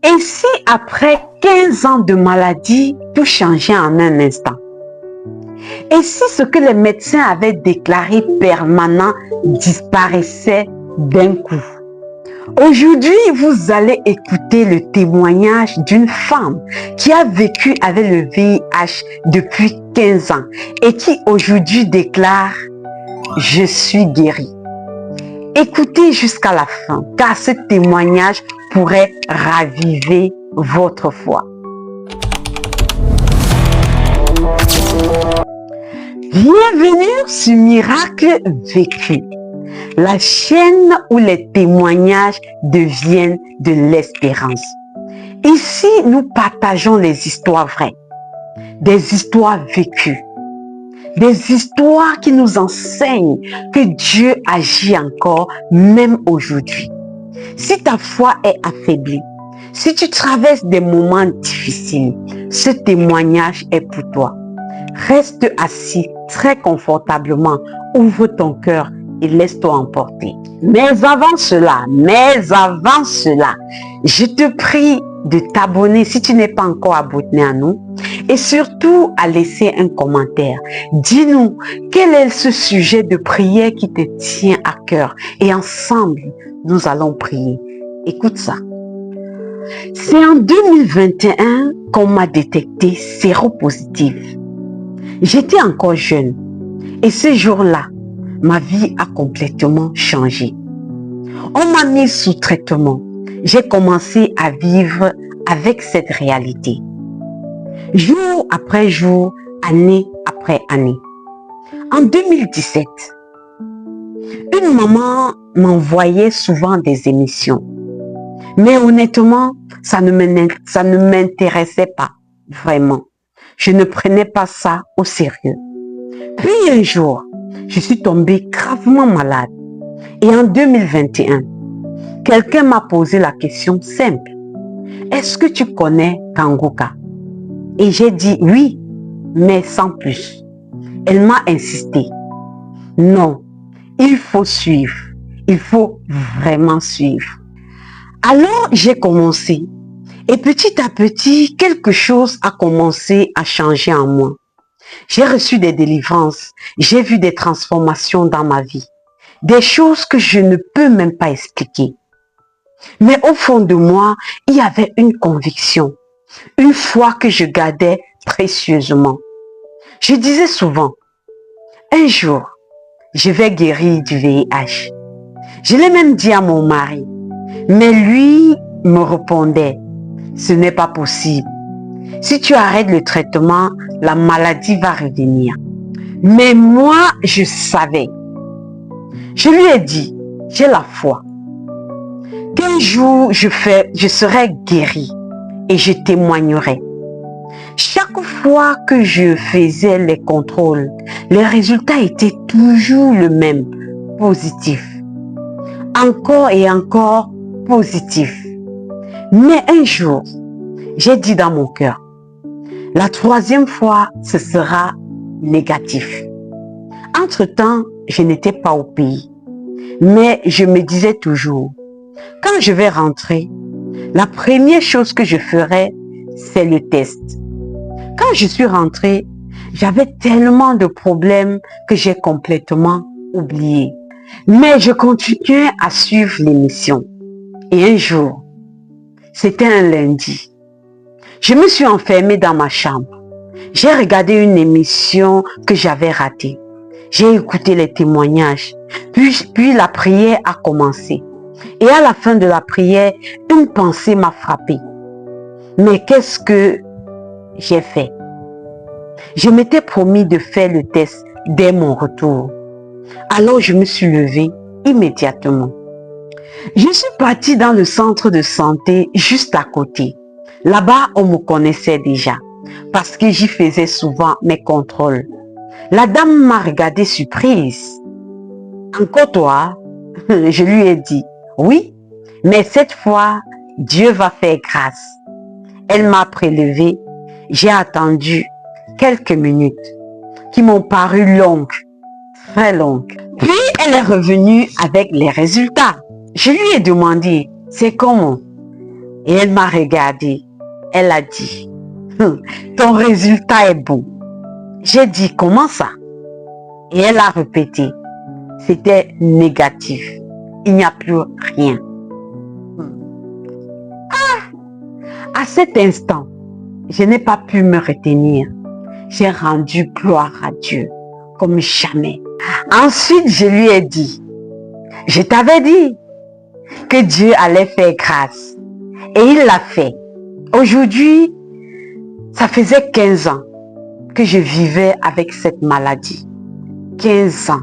Et si après 15 ans de maladie, tout changeait en un instant? Et si ce que les médecins avaient déclaré permanent disparaissait d'un coup? Aujourd'hui, vous allez écouter le témoignage d'une femme qui a vécu avec le VIH depuis 15 ans et qui aujourd'hui déclare « Je suis guérie ». Écoutez jusqu'à la fin, car ce témoignage pourrait raviver votre foi. Bienvenue sur Miracle Vécu, la chaîne où les témoignages deviennent de l'espérance. Ici, nous partageons les histoires vraies, des histoires vécues, des histoires qui nous enseignent que Dieu agit encore, même aujourd'hui. Si ta foi est affaiblie, si tu traverses des moments difficiles, ce témoignage est pour toi. Reste assis très confortablement, ouvre ton cœur et laisse-toi emporter. Mais avant cela, je te prie de t'abonner si tu n'es pas encore abonné à nous et surtout à laisser un commentaire. Dis-nous quel est ce sujet de prière qui te tient à cœur et ensemble, nous allons prier. Écoute ça. C'est en 2021 qu'on m'a détecté séropositive. J'étais encore jeune et ce jour-là, ma vie a complètement changé. On m'a mis sous traitement. J'ai commencé à vivre avec cette réalité. Jour après jour, année après année. En 2017, une maman m'envoyait souvent des émissions. Mais honnêtement, ça ne m'intéressait pas vraiment. Je ne prenais pas ça au sérieux. Puis un jour, je suis tombée gravement malade. Et en 2021, quelqu'un m'a posé la question simple. Est-ce que tu connais Kangoka? Et j'ai dit oui, mais sans plus. Elle m'a insisté. Non, il faut suivre. Il faut vraiment suivre. Alors j'ai commencé. Et petit à petit, quelque chose a commencé à changer en moi. J'ai reçu des délivrances. J'ai vu des transformations dans ma vie. Des choses que je ne peux même pas expliquer. Mais au fond de moi, il y avait une conviction. Une foi que je gardais précieusement. Je disais souvent, un jour, je vais guérir du VIH. Je l'ai même dit à mon mari. Mais lui me répondait, ce n'est pas possible. Si tu arrêtes le traitement, la maladie va revenir. Mais moi, je savais. Je lui ai dit, j'ai la foi. Qu'un jour, je serai guérie et je témoignerai. Chaque fois que je faisais les contrôles, les résultats étaient toujours le même, positif. Encore et encore positif. Mais un jour, j'ai dit dans mon cœur, la troisième fois, ce sera négatif. Entre-temps, je n'étais pas au pays. Mais je me disais toujours, quand je vais rentrer, la première chose que je ferai, c'est le test. Quand je suis rentrée, j'avais tellement de problèmes que j'ai complètement oublié. Mais je continuais à suivre l'émission. Et un jour, c'était un lundi, je me suis enfermée dans ma chambre. J'ai regardé une émission que j'avais ratée. J'ai écouté les témoignages. Puis la prière a commencé. Et à la fin de la prière, une pensée m'a frappée. Mais qu'est-ce que j'ai fait? Je m'étais promis de faire le test dès mon retour. Alors je me suis levée immédiatement. Je suis partie dans le centre de santé juste à côté. Là-bas, on me connaissait déjà parce que j'y faisais souvent mes contrôles. La dame m'a regardée surprise. Encore toi? Je lui ai dit, oui, mais cette fois, Dieu va faire grâce. Elle m'a prélevé. J'ai attendu quelques minutes qui m'ont paru longues, très longues. Puis, elle est revenue avec les résultats. Je lui ai demandé, c'est comment? Et elle m'a regardé. Elle a dit, ton résultat est bon. J'ai dit, comment ça? Et elle a répété, c'était négatif. Il n'y a plus rien. À cet instant, je n'ai pas pu me retenir. J'ai rendu gloire à Dieu comme jamais. Ensuite, je lui ai dit, je t'avais dit que Dieu allait faire grâce. Et il l'a fait. Aujourd'hui, ça faisait 15 ans que je vivais avec cette maladie. 15 ans.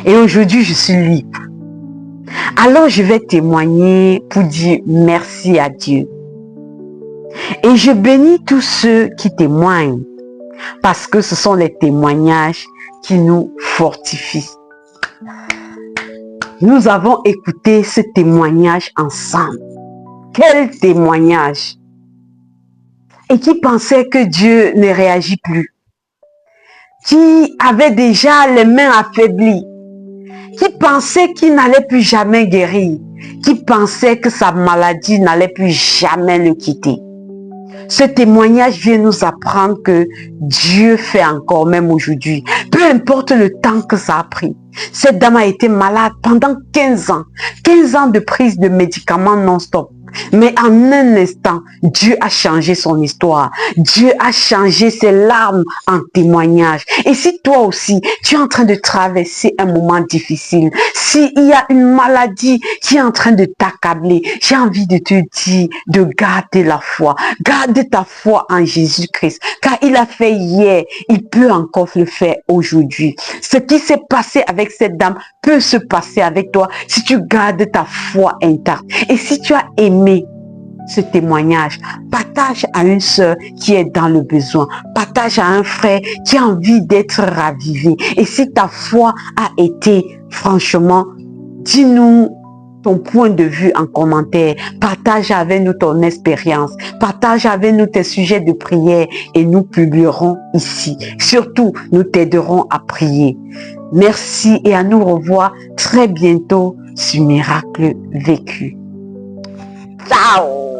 Et aujourd'hui, je suis libre. Alors, je vais témoigner pour dire merci à Dieu. Et je bénis tous ceux qui témoignent parce que ce sont les témoignages qui nous fortifient. Nous avons écouté ce témoignage ensemble. Quel témoignage! Et qui pensait que Dieu ne réagit plus, qui avait déjà les mains affaiblies, qui pensait qu'il n'allait plus jamais guérir, qui pensait que sa maladie n'allait plus jamais le quitter. Ce témoignage vient nous apprendre que Dieu fait encore même aujourd'hui. Peu importe le temps que ça a pris. Cette dame a été malade pendant 15 ans. 15 ans de prise de médicaments non-stop. Mais en un instant, Dieu a changé son histoire. Dieu a changé ses larmes en témoignage. Et si toi aussi, tu es en train de traverser un moment difficile, s'il y a une maladie qui est en train de t'accabler, j'ai envie de te dire de garder la foi. Garde ta foi en Jésus-Christ. Car il a fait hier, il peut encore le faire aujourd'hui. Ce qui s'est passé avec cette dame peut se passer avec toi si tu gardes ta foi intacte. Et si tu as aimé ce témoignage, partage à une sœur qui est dans le besoin, partage à un frère qui a envie d'être ravivé. Et si ta foi a été, franchement, dis-nous ton point de vue en commentaire, partage avec nous ton expérience, partage avec nous tes sujets de prière et nous publierons ici. Surtout, nous t'aiderons à prier. Merci et à nous revoir très bientôt sur Miracle Vécu. Ciao!